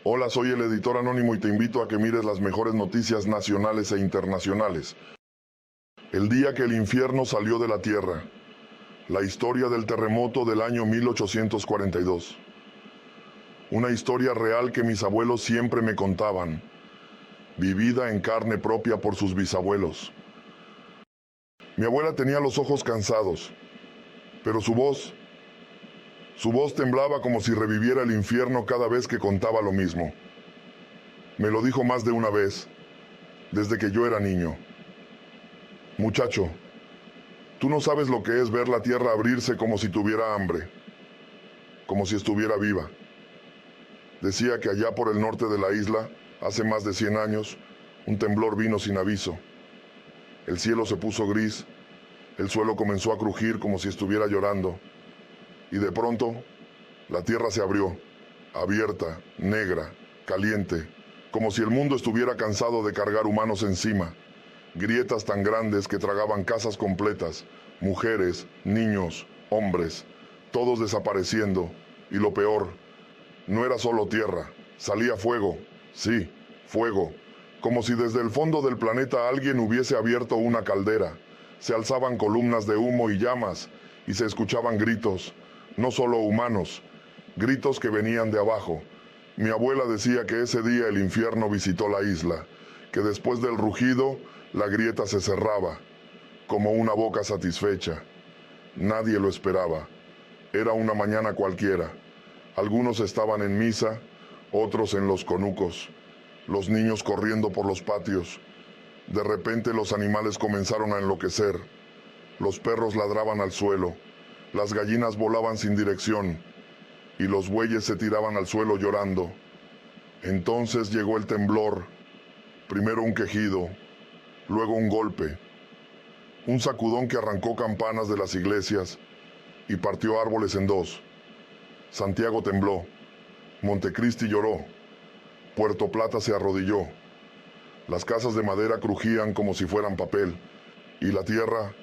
Hola, soy el editor anónimo y te invito a que mires las mejores noticias nacionales e internacionales. El día que el infierno salió de la tierra. La historia del terremoto del año 1842. Una historia real que mis abuelos siempre me contaban, vivida en carne propia por sus bisabuelos. Mi abuela tenía los ojos cansados, pero su voz temblaba como si reviviera el infierno cada vez que contaba lo mismo. Me lo dijo más de una vez, desde que yo era niño. Muchacho, tú no sabes lo que es ver la tierra abrirse como si tuviera hambre, como si estuviera viva. Decía que allá por el norte de la isla, hace más de 100 años, un temblor vino sin aviso. El cielo se puso gris, el suelo comenzó a crujir como si estuviera llorando, y de pronto, la tierra se abrió, abierta, negra, caliente, como si el mundo estuviera cansado de cargar humanos encima. Grietas tan grandes que tragaban casas completas, mujeres, niños, hombres, todos desapareciendo, y lo peor, no era solo tierra, salía fuego, sí, fuego, como si desde el fondo del planeta alguien hubiese abierto una caldera. Se alzaban columnas de humo y llamas, y se escuchaban gritos, no solo humanos, gritos que venían de abajo. Mi abuela decía que ese día el infierno visitó la isla, que después del rugido, la grieta se cerraba, como una boca satisfecha. Nadie lo esperaba. Era una mañana cualquiera. Algunos estaban en misa, otros en los conucos, los niños corriendo por los patios. De repente los animales comenzaron a enloquecer. Los perros ladraban al suelo, las gallinas volaban sin dirección y los bueyes se tiraban al suelo llorando. Entonces llegó el temblor, primero un quejido, luego un golpe, un sacudón que arrancó campanas de las iglesias y partió árboles en dos. Santiago tembló, Montecristi lloró, Puerto Plata se arrodilló, las casas de madera crujían como si fueran papel, y la tierra,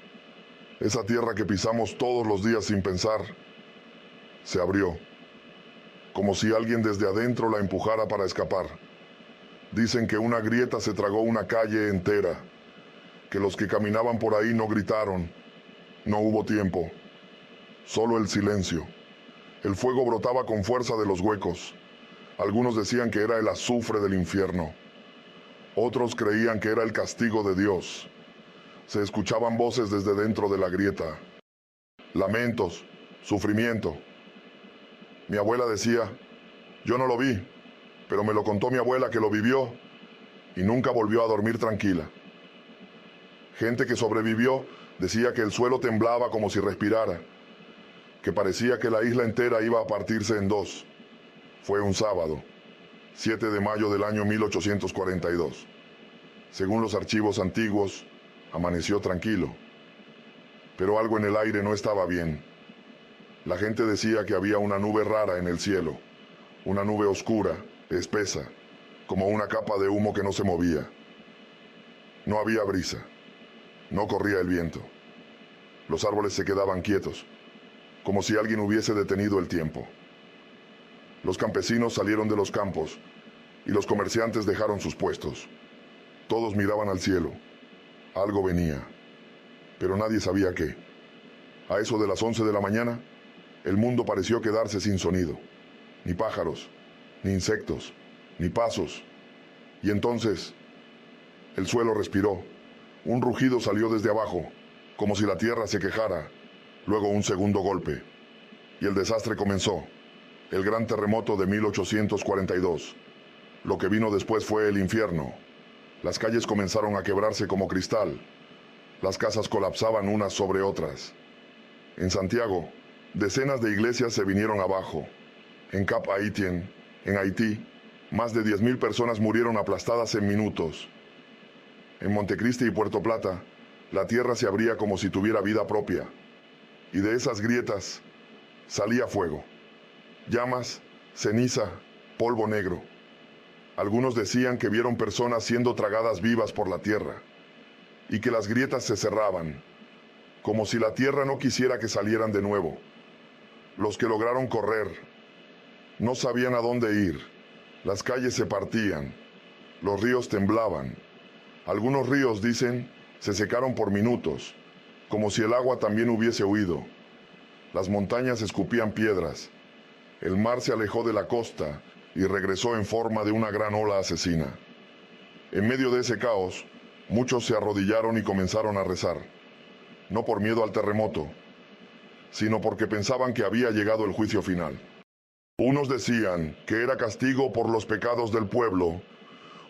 esa tierra que pisamos todos los días sin pensar, se abrió, como si alguien desde adentro la empujara para escapar. Dicen que una grieta se tragó una calle entera, que los que caminaban por ahí no gritaron, no hubo tiempo, solo el silencio. El fuego brotaba con fuerza de los huecos. Algunos decían que era el azufre del infierno. Otros creían que era el castigo de Dios. Se escuchaban voces desde dentro de la grieta. Lamentos, sufrimiento. Mi abuela decía, yo no lo vi, pero me lo contó mi abuela que lo vivió y nunca volvió a dormir tranquila. Gente que sobrevivió decía que el suelo temblaba como si respirara, que parecía que la isla entera iba a partirse en dos. Fue un sábado, 7 de mayo del año 1842. Según los archivos antiguos, amaneció tranquilo. Pero algo en el aire no estaba bien. La gente decía que había una nube rara en el cielo, una nube oscura, espesa, como una capa de humo que no se movía. No había brisa, no corría el viento. Los árboles se quedaban quietos, como si alguien hubiese detenido el tiempo. Los campesinos salieron de los campos y los comerciantes dejaron sus puestos. Todos miraban al cielo. Algo venía, pero nadie sabía qué. A eso de las 11 de la mañana, el mundo pareció quedarse sin sonido. Ni pájaros, ni insectos, ni pasos. Y entonces, el suelo respiró. Un rugido salió desde abajo, como si la tierra se quejara. Luego un segundo golpe. Y el desastre comenzó. El gran terremoto de 1842. Lo que vino después fue el infierno. Las calles comenzaron a quebrarse como cristal. Las casas colapsaban unas sobre otras. En Santiago, decenas de iglesias se vinieron abajo. En Cap Haitien, en Haití, más de 10.000 personas murieron aplastadas en minutos. En Montecristi y Puerto Plata, la tierra se abría como si tuviera vida propia. Y de esas grietas salía fuego. Llamas, ceniza, polvo negro. Algunos decían que vieron personas siendo tragadas vivas por la tierra y que las grietas se cerraban, como si la tierra no quisiera que salieran de nuevo. Los que lograron correr no sabían a dónde ir. Las calles se partían, los ríos temblaban. Algunos ríos, dicen, se secaron por minutos, como si el agua también hubiese huido. Las montañas escupían piedras. El mar se alejó de la costa y regresó en forma de una gran ola asesina. En medio de ese caos, muchos se arrodillaron y comenzaron a rezar, no por miedo al terremoto, sino porque pensaban que había llegado el juicio final. Unos decían que era castigo por los pecados del pueblo,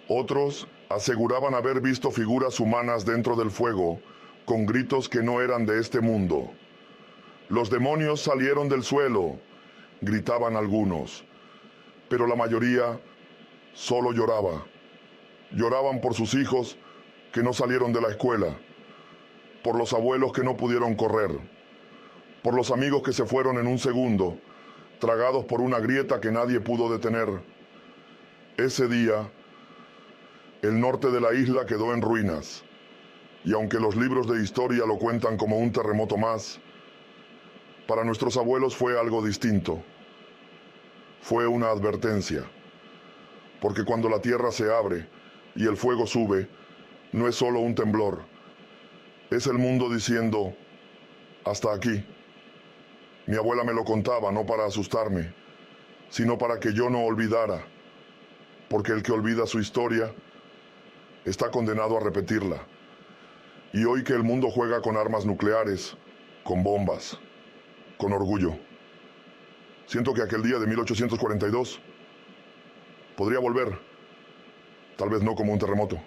otros aseguraban haber visto figuras humanas dentro del fuego, con gritos que no eran de este mundo. Los demonios salieron del suelo, gritaban algunos, pero la mayoría solo lloraba. Lloraban por sus hijos que no salieron de la escuela, por los abuelos que no pudieron correr, por los amigos que se fueron en un segundo, tragados por una grieta que nadie pudo detener. Ese día, el norte de la isla quedó en ruinas, y aunque los libros de historia lo cuentan como un terremoto más, para nuestros abuelos fue algo distinto. Fue una advertencia, porque cuando la tierra se abre y el fuego sube, no es solo un temblor, es el mundo diciendo, hasta aquí. Mi abuela me lo contaba no para asustarme, sino para que yo no olvidara, porque el que olvida su historia está condenado a repetirla. Y hoy que el mundo juega con armas nucleares, con bombas, con orgullo, siento que aquel día de 1842 podría volver, tal vez no como un terremoto,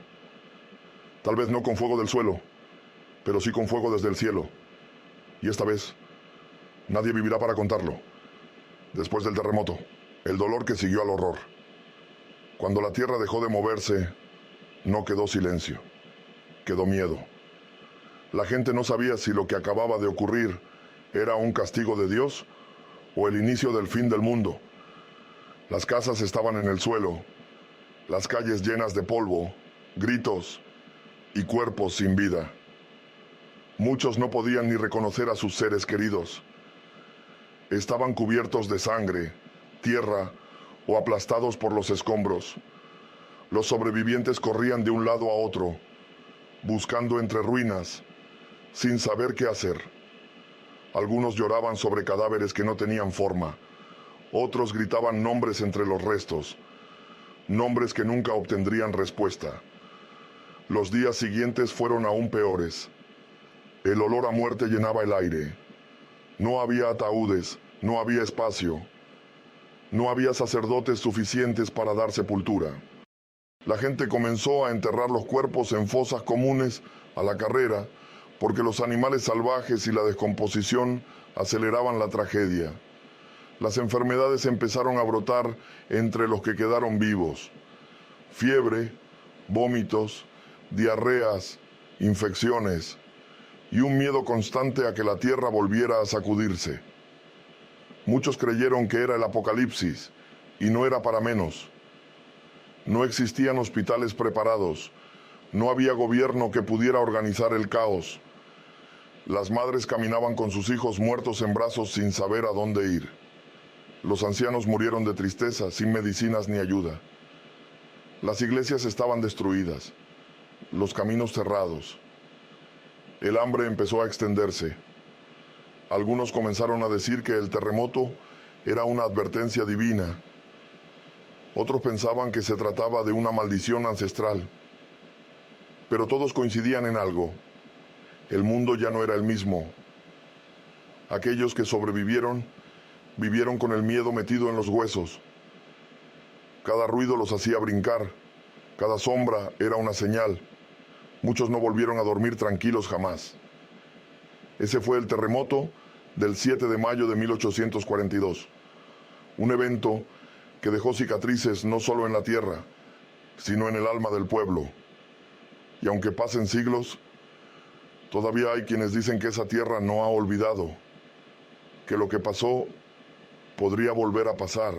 tal vez no con fuego del suelo, pero sí con fuego desde el cielo. Y esta vez, nadie vivirá para contarlo. Después del terremoto, el dolor que siguió al horror. Cuando la tierra dejó de moverse, no quedó silencio, quedó miedo. La gente no sabía si lo que acababa de ocurrir era un castigo de Dios o el inicio del fin del mundo. Las casas estaban en el suelo, las calles llenas de polvo, gritos y cuerpos sin vida. Muchos no podían ni reconocer a sus seres queridos. Estaban cubiertos de sangre, tierra o aplastados por los escombros. Los sobrevivientes corrían de un lado a otro, buscando entre ruinas, sin saber qué hacer. Algunos lloraban sobre cadáveres que no tenían forma. Otros gritaban nombres entre los restos, nombres que nunca obtendrían respuesta. Los días siguientes fueron aún peores. El olor a muerte llenaba el aire. No había ataúdes, no había espacio. No había sacerdotes suficientes para dar sepultura. La gente comenzó a enterrar los cuerpos en fosas comunes a la carrera, porque los animales salvajes y la descomposición aceleraban la tragedia. Las enfermedades empezaron a brotar entre los que quedaron vivos. Fiebre, vómitos, diarreas, infecciones y un miedo constante a que la tierra volviera a sacudirse. Muchos creyeron que era el apocalipsis y no era para menos. No existían hospitales preparados, no había gobierno que pudiera organizar el caos. Las madres caminaban con sus hijos muertos en brazos sin saber a dónde ir. Los ancianos murieron de tristeza, sin medicinas ni ayuda. Las iglesias estaban destruidas, los caminos cerrados. El hambre empezó a extenderse. Algunos comenzaron a decir que el terremoto era una advertencia divina. Otros pensaban que se trataba de una maldición ancestral. Pero todos coincidían en algo. El mundo ya no era el mismo. Aquellos que sobrevivieron vivieron con el miedo metido en los huesos. Cada ruido los hacía brincar. Cada sombra era una señal. Muchos no volvieron a dormir tranquilos jamás. Ese fue el terremoto del 7 de mayo de 1842. Un evento que dejó cicatrices no solo en la tierra, sino en el alma del pueblo. Y aunque pasen siglos, todavía hay quienes dicen que esa tierra no ha olvidado, que lo que pasó podría volver a pasar.